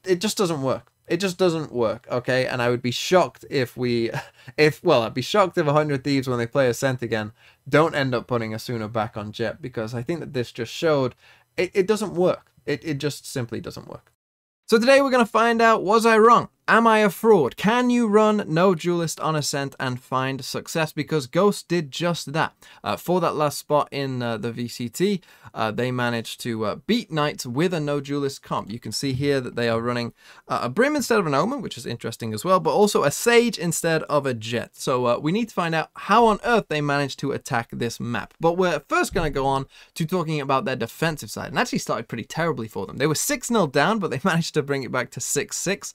it just doesn't work. It just doesn't work, okay? And I would be shocked if I'd be shocked if 100 Thieves, when they play Ascent again, don't end up putting Asuna back on Jet, because I think that this just showed it doesn't work. It just simply doesn't work. So today we're going to find out, was I wrong? Am I a fraud? Can you run no Duelist on Ascent and find success? Because Ghost did just that. For that last spot in the VCT, they managed to beat Knights with a no Duelist comp. You can see here that they are running a Brim instead of an Omen, which is interesting as well, but also a Sage instead of a Jet. So we need to find out how on earth they managed to attack this map. But we're first going to go on to talking about their defensive side, and actually started pretty terribly for them. They were 6-0 down, but they managed to bring it back to 6-6.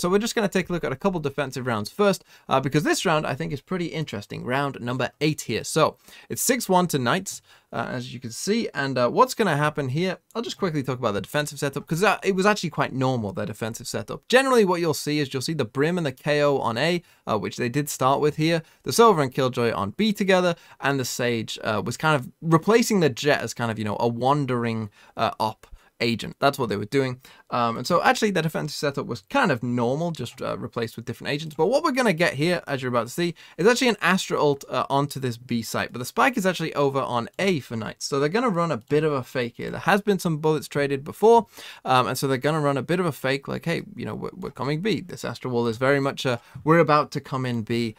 So we're just going to take a look at a couple defensive rounds first, because this round I think is pretty interesting. Round number 8 here. So it's 6-1 to Knights, as you can see. And what's going to happen here, I'll just quickly talk about the defensive setup, because it was actually quite normal, their defensive setup. Generally what you'll see is you'll see the Brim and the KO on A, which they did start with here, the Silver and Killjoy on B together, and the Sage was kind of replacing the Jet as kind of, you know, a wandering op agent. That's what they were doing. And so actually the defensive setup was kind of normal, just replaced with different agents. But what we're going to get here, as you're about to see, is actually an Astra ult onto this B site. But the spike is actually over on A for Knights. So they're going to run a bit of a fake here. There has been some bullets traded before. And so they're going to run a bit of a fake, like, hey, you know, we're coming B. This Astra wall is very much a, we're about to come in B,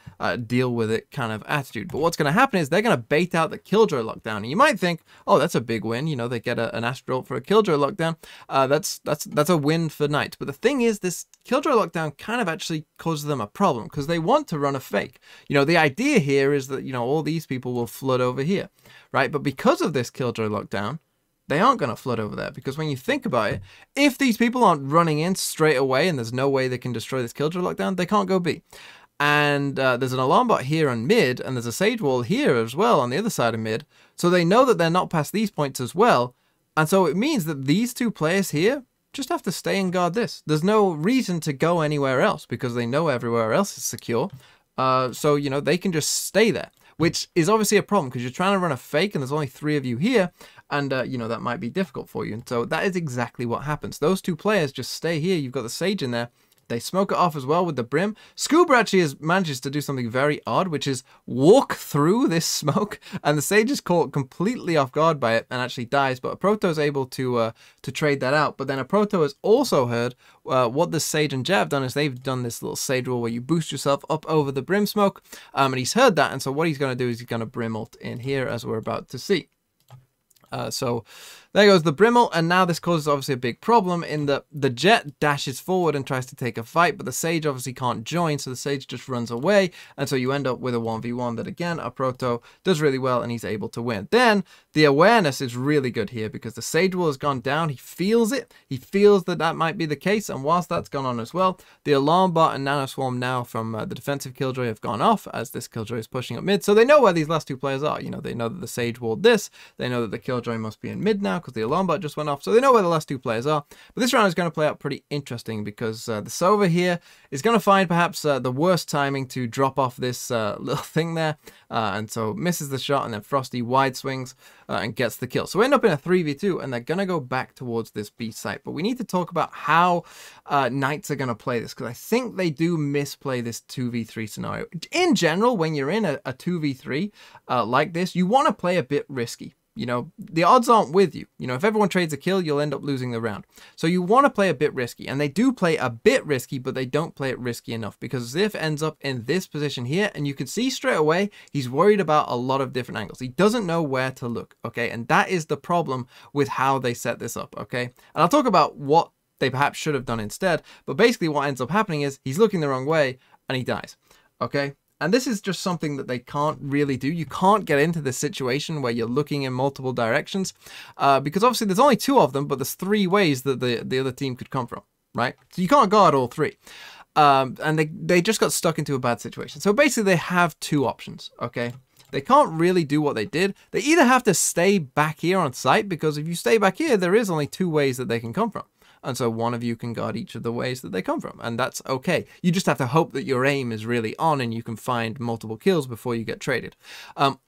deal with it kind of attitude. But what's going to happen is they're going to bait out the Killjoy lockdown. And you might think, oh, that's a big win. You know, they get an Astra ult for a Killjoy lockdown. That's a win for Knights. But the thing is, this Killjoy lockdown kind of actually causes them a problem, because they want to run a fake. You know, the idea here is that, you know, all these people will flood over here, right? But because of this Killjoy lockdown, they aren't going to flood over there, because when you think about it, if these people aren't running in straight away and there's no way they can destroy this Killjoy lockdown, they can't go B. And there's an alarm bot here on mid, and there's a Sage wall here as well on the other side of mid. So they know that they're not past these points as well. And so it means that these two players here just have to stay and guard this. There's no reason to go anywhere else, because they know everywhere else is secure. So, you know, they can just stay there, which is obviously a problem, because you're trying to run a fake and there's only 3 of you here. And, you know, that might be difficult for you. And so that is exactly what happens. Those two players just stay here. You've got the Sage in there. They smoke it off as well with the Brim. Scuba actually manages to do something very odd, which is walk through this smoke, and the Sage is caught completely off guard by it and actually dies. But a Proto is able to trade that out. But then a Proto has also heard what the Sage and Jet have done is they've done this little Sage roll where you boost yourself up over the Brim smoke, and he's heard that. And so what he's going to do is he's going to Brim ult in here, as we're about to see. So there goes the Brim ult, and now this causes obviously a big problem in that the Jet dashes forward and tries to take a fight, but the Sage obviously can't join, so the Sage just runs away, and so you end up with a 1v1 that, again, a Proto does really well, and he's able to win. Then the awareness is really good here, because the Sage wall has gone down. He feels it. He feels that that might be the case, and whilst that's gone on as well, the Alarm Bot and Nano Swarm now from the defensive Killjoy have gone off, as this Killjoy is pushing up mid, so they know where these last two players are. You know, they know that the Sage walled this. They know that the Killjoy must be in mid now, because the Alarm Bot just went off, so they know where the last two players are. But this round is going to play out pretty interesting, because the Sova here is going to find perhaps the worst timing to drop off this little thing there, and so misses the shot, and then Frosty wide swings and gets the kill. So we end up in a 3v2, and they're going to go back towards this B site. But we need to talk about how Knights are going to play this, because I think they do misplay this 2v3 scenario. In general, when you're in a 2v3 like this, you want to play a bit risky. You know, the odds aren't with you. You know, if everyone trades a kill, you'll end up losing the round. So you want to play a bit risky. And they do play a bit risky, but they don't play it risky enough, because Ziv ends up in this position here. And you can see straight away, he's worried about a lot of different angles. He doesn't know where to look. Okay. And that is the problem with how they set this up. Okay. And I'll talk about what they perhaps should have done instead. But basically what ends up happening is he's looking the wrong way and he dies. Okay. And this is just something that they can't really do. You can't get into this situation where you're looking in multiple directions, because obviously there's only 2 of them, but there's 3 ways that the other team could come from, right? So you can't guard all 3. And they just got stuck into a bad situation. So basically they have 2 options, okay? They can't really do what they did. They either have to stay back here on site, because if you stay back here, there is only 2 ways that they can come from. And so one of you can guard each of the ways that they come from. And that's okay. You just have to hope that your aim is really on and you can find multiple kills before you get traded.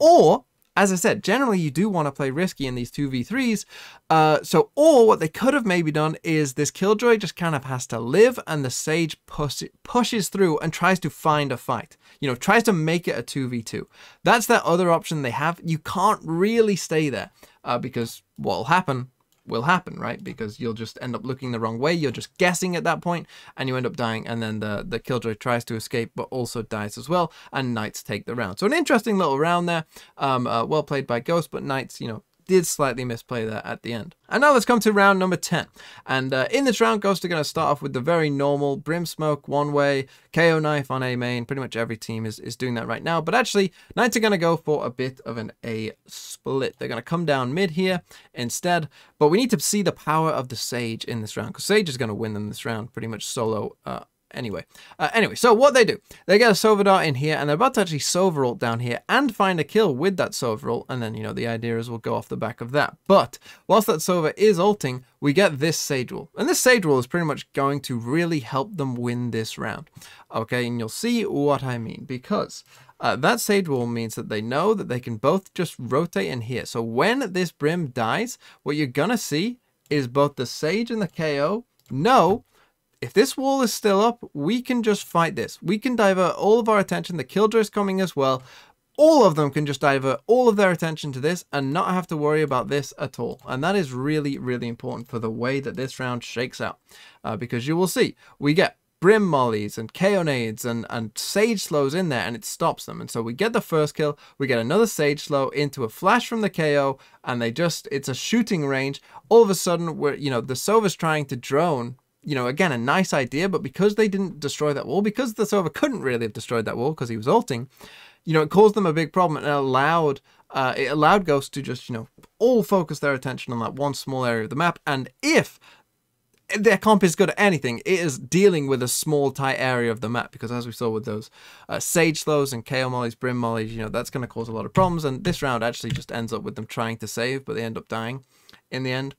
Or as I said, generally you do want to play risky in these 2v3s. Or what they could have maybe done is this Killjoy just kind of has to live, and the Sage pushes through and tries to find a fight. You know, tries to make it a 2v2. That's that other option they have. You can't really stay there because what'll happen will happen, right? Because you'll just end up looking the wrong way. You're just guessing at that point, and you end up dying, and then the Killjoy tries to escape but also dies as well, and Knights take the round. So an interesting little round there. Well played by Ghost, but Knights, you know, did slightly misplay there at the end. And now let's come to round number 10. And in this round, Ghost are going to start off with the very normal Brim Smoke, one way, KO knife on A main. Pretty much every team is doing that right now. But actually, Knights are going to go for a bit of an A split. They're going to come down mid here instead. But we need to see the power of the Sage in this round, because Sage is going to win in this round pretty much solo anyway, so what they do, they get a Sova Dart in here, and they're about to actually Sova ult down here and find a kill with that Sova ult, and then, you know, the idea is we'll go off the back of that. But whilst that Sova is ulting, we get this Sage Wall, and this Sage Wall is pretty much going to really help them win this round. Okay, and you'll see what I mean, because that Sage Wall means that they know that they can both just rotate in here. So when this Brim dies, what you're gonna see is both the Sage and the KO know, if this wall is still up, we can just fight this. We can divert all of our attention. The Killjoy is coming as well. All of them can just divert all of their attention to this and not have to worry about this at all. And that is really, really important for the way that this round shakes out. Because you will see, we get Brim mollies and KO nades and Sage slows in there, and it stops them. And so we get the first kill, we get another Sage slow into a flash from the KO, and it's a shooting range. All of a sudden, you know, the Sova's trying to drone. You know, again, a nice idea, but because they didn't destroy that wall, because the Sova couldn't really have destroyed that wall because he was ulting, you know, it caused them a big problem, and it allowed Ghost to just, you know, all focus their attention on that one small area of the map. And if their comp is good at anything, it is dealing with a small, tight area of the map, because as we saw with those Sage slows and KO mollies, Brim mollies, you know, that's going to cause a lot of problems. And this round actually just ends up with them trying to save, but they end up dying in the end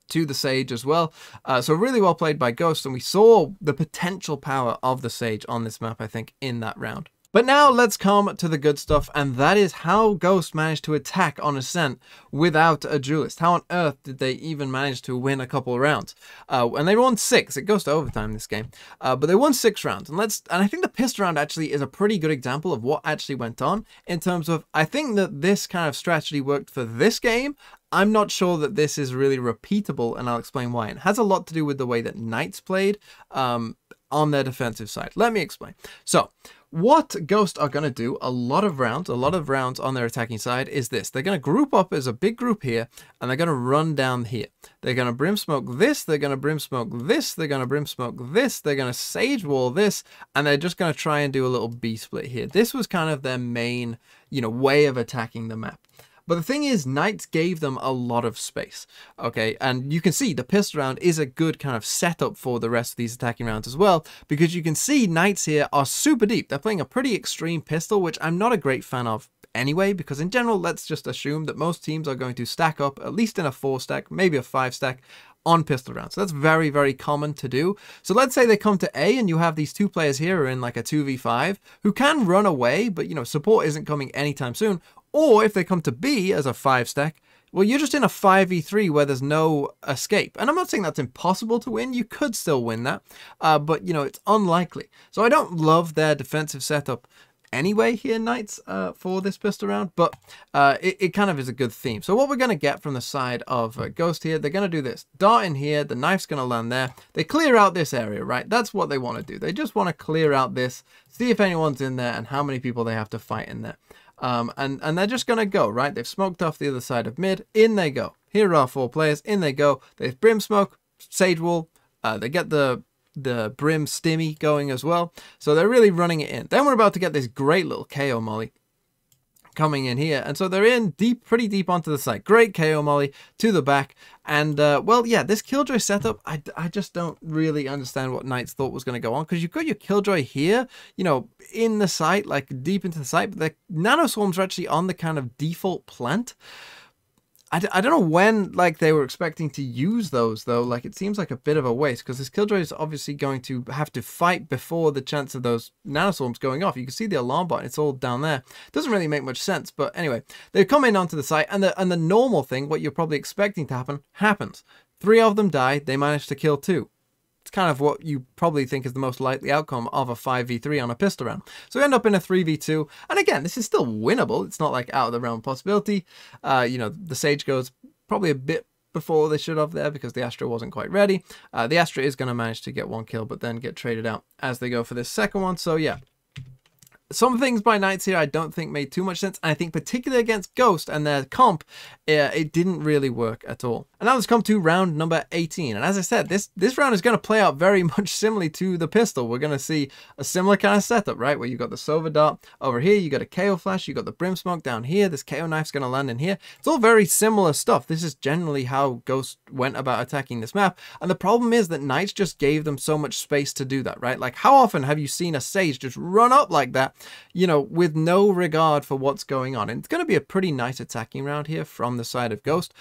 to the Sage as well. So really well played by Ghost, and we saw the potential power of the Sage on this map, I think, in that round. But now let's come to the good stuff, and that is how Ghost managed to attack on Ascent without a Duelist. How on earth did they even manage to win a couple of rounds? And they won 6. It goes to overtime this game. But they won 6 rounds. And I think the pistol round actually is a pretty good example of what actually went on in terms of, I think that this kind of strategy worked for this game. I'm not sure that this is really repeatable, and I'll explain why. It has a lot to do with the way that Knights played on their defensive side. Let me explain. So what Ghost are going to do a lot of rounds on their attacking side is this. They're going to group up as a big group here, and they're going to run down here. They're going to Brim Smoke this, they're going to Brim Smoke this, they're going to Brim Smoke this, they're going to Sage Wall this, and they're just going to try and do a little B split here. This was kind of their main, you know, way of attacking the map. But the thing is, Knights gave them a lot of space, okay? And you can see the pistol round is a good kind of setup for the rest of these attacking rounds as well, because you can see Knights here are super deep. They're playing a pretty extreme pistol, which I'm not a great fan of anyway, because in general, let's just assume that most teams are going to stack up, at least in a 4-stack, maybe a 5-stack, on pistol rounds. So that's very, very common to do. So let's say they come to A and you have these 2 players here who are in like a 2v5 who can run away, but, you know, support isn't coming anytime soon. Or if they come to B as a 5-stack, well, you're just in a 5v3 where there's no escape. And I'm not saying that's impossible to win. You could still win that. But, you know, it's unlikely. So I don't love their defensive setup anyway here, Knights, for this pistol round. But it kind of is a good theme. So what we're going to get from the side of Ghost here, they're going to do this. Dart in here. The knife's going to land there. They clear out this area, right? That's what they want to do. They just want to clear out this, see if anyone's in there and how many people they have to fight in there. And they're just going to go, right? They've smoked off the other side of mid. In they go. Here are 4 players. In they go. They've Brim Smoke, Sage Wall. They get the Brim Stimmy going as well. So they're really running it in. Then we're about to get this great little KO molly coming in here. And so they're in deep, pretty deep onto the site. Great KO molly to the back. And, well, yeah, this Killjoy setup, I just don't really understand what Knights thought was going to go on. Because you've got your Killjoy here, you know, in the site, like deep into the site. But the Nano Swarms are actually on the kind of default plant. I don't know when like they were expecting to use those though. Like it seems like a bit of a waste because this Killjoy is obviously going to have to fight before the chance of those nanoswarms going off. You can see the alarm button; it's all down there. Doesn't really make much sense, but anyway, they come in onto the site, and the normal thing, what you're probably expecting to happen, happens. 3 of them die. They manage to kill 2. It's kind of what you probably think is the most likely outcome of a 5v3 on a pistol round. So we end up in a 3v2. And again, this is still winnable. It's not like out of the realm of possibility. You know, the Sage goes probably a bit before they should have there because the Astra wasn't quite ready. The Astra is going to manage to get 1 kill, but then get traded out as they go for this second one. So yeah. Some things by Knights here I don't think made too much sense, and I think particularly against Ghost and their comp, it didn't really work at all. And now let's come to round number 18, and as I said, this round is going to play out very much similarly to the pistol. We're going to see a similar kind of setup, right, where you got the Sova Dart over here, you got a KO Flash, you got the Brim Smoke down here, this KO Knife's going to land in here. It's all very similar stuff. This is generally how Ghost went about attacking this map, and the problem is that Knights just gave them so much space to do that, right? Like, how often have you seen a Sage just run up like that, you know, with no regard for what's going on? And it's going to be a pretty nice attacking round here from the side of Ghost.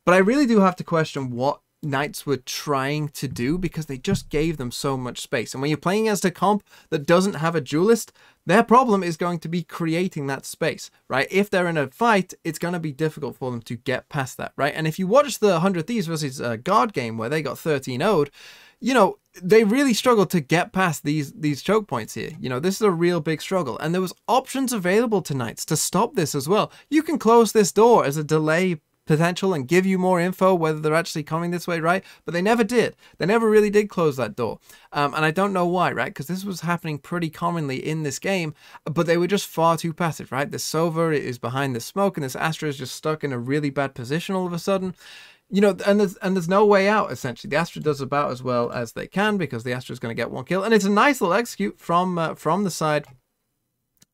But I really do have to question what Knights were trying to do because they just gave them so much space. And when you're playing against a comp that doesn't have a Duelist, their problem is going to be creating that space, right? If they're in a fight, it's going to be difficult for them to get past that, right? And if you watch the 100 Thieves versus Guard game where they got 13-0'd, you know, they really struggled to get past these choke points here. You know, this is a real big struggle. And there was options available to Knights to stop this as well. You can close this door as a delay potential and give you more info whether they're actually coming this way, right? But they never did. They never really did close that door. And I don't know why, right? Because this was happening pretty commonly in this game, but they were just far too passive, right? This Sova is behind the smoke and this Astra is just stuck in a really bad position all of a sudden. You know, and there's no way out, essentially. The Astra does about as well as they can because the Astra is going to get 1 kill. And it's a nice little execute from the side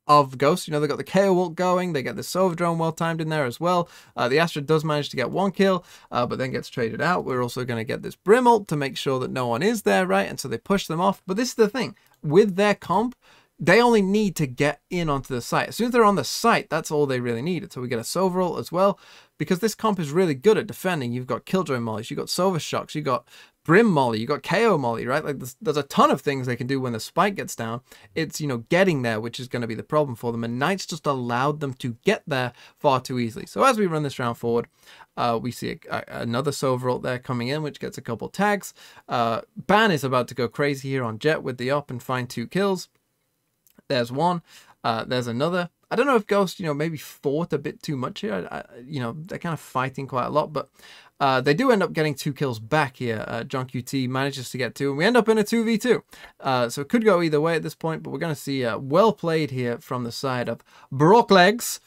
of Ghost. You know, they got the KO ult going. They get the Sova drone well timed in there as well. The Astra does manage to get 1 kill, but then gets traded out. We're also going to get this Brim ult to make sure that no one is there, right? And so they push them off. But this is the thing. With their comp, they only need to get in onto the site. As soon as they're on the site, that's all they really needed. So we get a Sova ult as well, because this comp is really good at defending. You've got Killjoy mollies, you've got Sova shocks, you've got Brim molly, you've got KO molly, right? Like there's a ton of things they can do when the spike gets down. It's, you know, getting there, which is going to be the problem for them. And Knights just allowed them to get there far too easily. So as we run this round forward, we see another Sova ult there coming in, which gets a couple tags. Ban is about to go crazy here on Jet with the up and find 2 kills. There's one. There's another. I don't know if Ghost, you know, maybe fought a bit too much here. You know, they're kind of fighting quite a lot, but they do end up getting 2 kills back here. John QT manages to get 2, and we end up in a 2v2. So it could go either way at this point, but we're going to see well played here from the side of Brocklegs,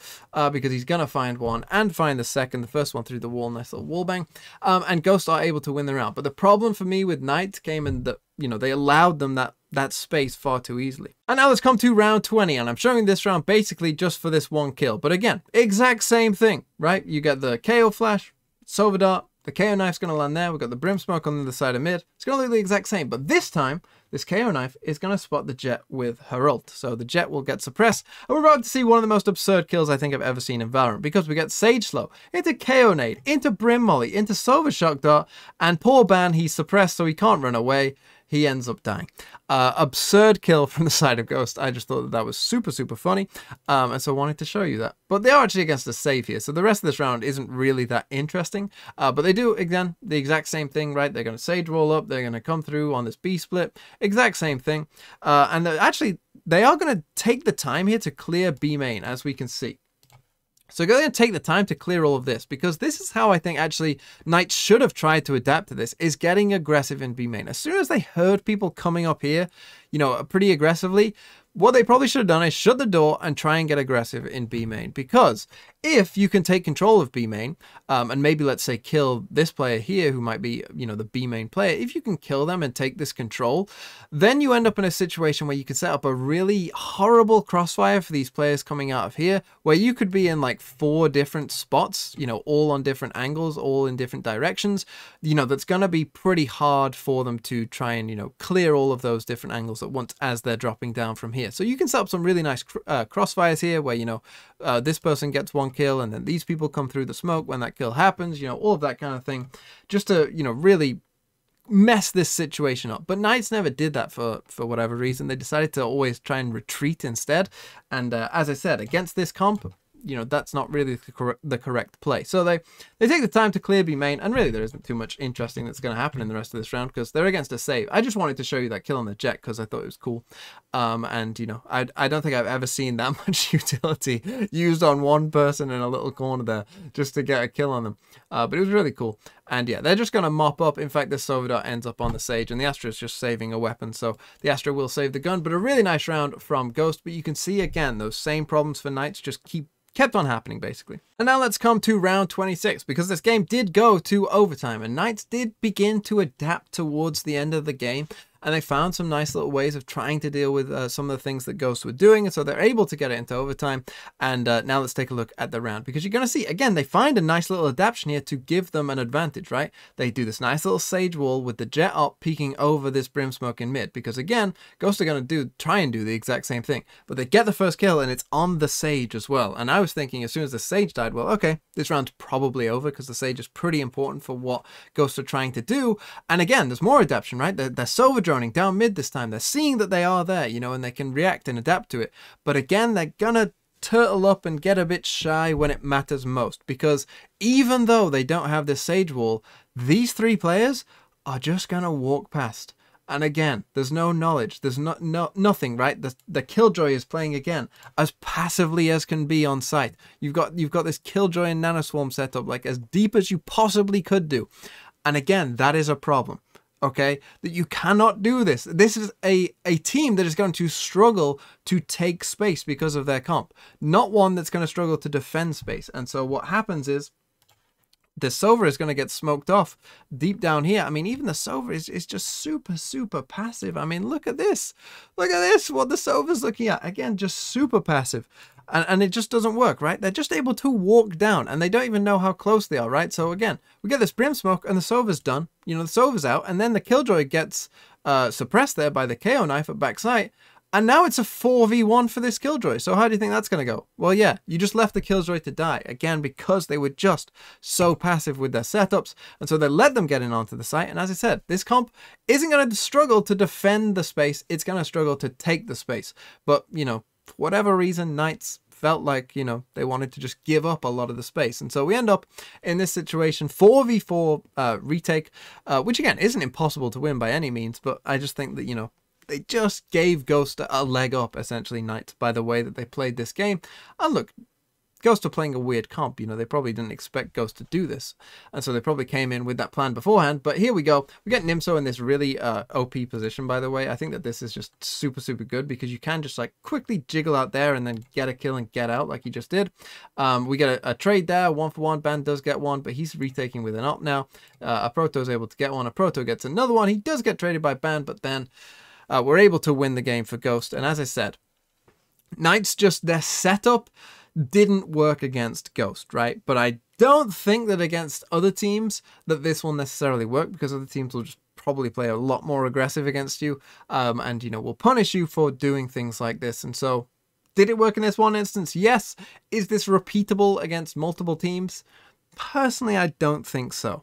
because he's going to find one and find the second. The first one through the wall, nice little wall bang. And Ghost are able to win the round. But the problem for me with Knights came in that, you know, they allowed them that space far too easily. And now let's come to round 20, and I'm showing this round basically just for this 1 kill. But again, exact same thing, right? You get the KO flash, Sova dart, the KO knife's going to land there. We've got the Brim smoke on the other side of mid. It's going to look the exact same, but this time, this KO knife is going to spot the Jet with her ult. So the Jet will get suppressed, and we're about to see one of the most absurd kills I think I've ever seen in Valorant, because we get Sage Slow into KO nade, into Brim molly, into Sova shock dart, and poor Ban, he's suppressed so he can't run away. He ends up dying. Absurd kill from the side of Ghost. I just thought that was super, super funny. And so I wanted to show you that. But they are actually against a save here. So the rest of this round isn't really that interesting. But they do, again, the exact same thing, right? They're going to Sage roll up. They're going to come through on this B split. Exact same thing. And actually, they are going to take the time here to clear B main, as we can see. So go ahead and take the time to clear all of this, because this is how I think actually Knights should have tried to adapt to this, is getting aggressive in B main. As soon as they heard people coming up here, you know, pretty aggressively, what they probably should have done is shut the door and try and get aggressive in B main. Because if you can take control of B main, and maybe let's say kill this player here who might be, you know, the B main player, if you can kill them and take this control, then you end up in a situation where you can set up a really horrible crossfire for these players coming out of here, where you could be in like 4 different spots, you know, all on different angles, all in different directions. You know, that's going to be pretty hard for them to try and, you know, clear all of those different angles at once as they're dropping down from here. here. So you can set up some really nice crossfires here where, you know, this person gets one kill and then these people come through the smoke when that kill happens, you know, all of that kind of thing, just to, you know, really mess this situation up. But Knights never did that for whatever reason. They decided to always try and retreat instead. And as I said, against this comp, you know, that's not really the correct play. So they take the time to clear B main, and really there isn't too much interesting that's going to happen in the rest of this round because they're against a save. I just wanted to show you that kill on the Jet because I thought it was cool. And, you know, I don't think I've ever seen that much utility used on one person in a little corner there just to get a kill on them. But it was really cool. And yeah, they're just going to mop up. In fact, this Sova dart ends up on the Sage, and the Astra is just saving a weapon. So the Astra will save the gun, but a really nice round from Ghost. But you can see, again, those same problems for Knights just kept on happening, basically. And now let's come to round 26, because this game did go to overtime, and Knights did begin to adapt towards the end of the game. And they found some nice little ways of trying to deal with some of the things that Ghost were doing. And so they're able to get it into overtime. And now let's take a look at the round. Because you're going to see, again, they find a nice little adaptation here to give them an advantage, right? They do this nice little Sage wall with the Jet up peeking over this Brim smoke in mid. Because again, Ghost are going to try and do the exact same thing. But they get the first kill and it's on the Sage as well. And I was thinking as soon as the Sage died, well, okay, this round's probably over because the Sage is pretty important for what Ghosts are trying to do. And again, there's more adaptation, right? They're Sova droning down mid this time. They're seeing that they are there, you know, and they can react and adapt to it. But again, they're gonna turtle up and get a bit shy when it matters most, because even though they don't have this Sage wall, these three players are just gonna walk past. And again, there's no knowledge, there's nothing, right? The Killjoy is playing again as passively as can be on site. You've got this Killjoy and Nanoswarm setup like as deep as you possibly could do. And again, that is a problem. Okay, that you cannot do this. This is a team that is going to struggle to take space because of their comp, not one that's going to struggle to defend space. And so what happens is the Sova is going to get smoked off deep down here. I mean, even the Sova is just super passive. I mean, look at this. Look at this, what the Sova's looking at. Again, just super passive. And it just doesn't work, right? They're just able to walk down and they don't even know how close they are, right? So again, we get this Brim smoke and the Sova's done. You know, the Sova's out, and then the Killjoy gets suppressed there by the KO knife at backside. And now it's a 4v1 for this Killjoy. So how do you think that's going to go? Well, yeah, you just left the Killjoy to die. Again, because they were just so passive with their setups. And so they let them get in onto the site. And as I said, this comp isn't going to struggle to defend the space. It's going to struggle to take the space. But, you know, for whatever reason, Knights felt like, you know, they wanted to just give up a lot of the space. And so we end up in this situation, 4v4 retake, which again, isn't impossible to win by any means. But I just think that, you know, they just gave Ghost a leg up, essentially, Knights, by the way that they played this game. And look, Ghost are playing a weird comp, you know, they probably didn't expect Ghost to do this. And so they probably came in with that plan beforehand. But here we go. We get Nimso in this really OP position, by the way. I think that this is just super good because you can just like quickly jiggle out there and then get a kill and get out like he just did. We get a trade there, 1-for-1. Ban does get one, but he's retaking with an up now. A Proto is able to get one. A Proto gets another one. He does get traded by Ban, but then we're able to win the game for Ghost. And as I said, Knights just, their setup didn't work against Ghost, right? But I don't think that against other teams that this will necessarily work, because other teams will just probably play a lot more aggressive against you and, you know, will punish you for doing things like this. And so did it work in this one instance? Yes. Is this repeatable against multiple teams? Personally, I don't think so.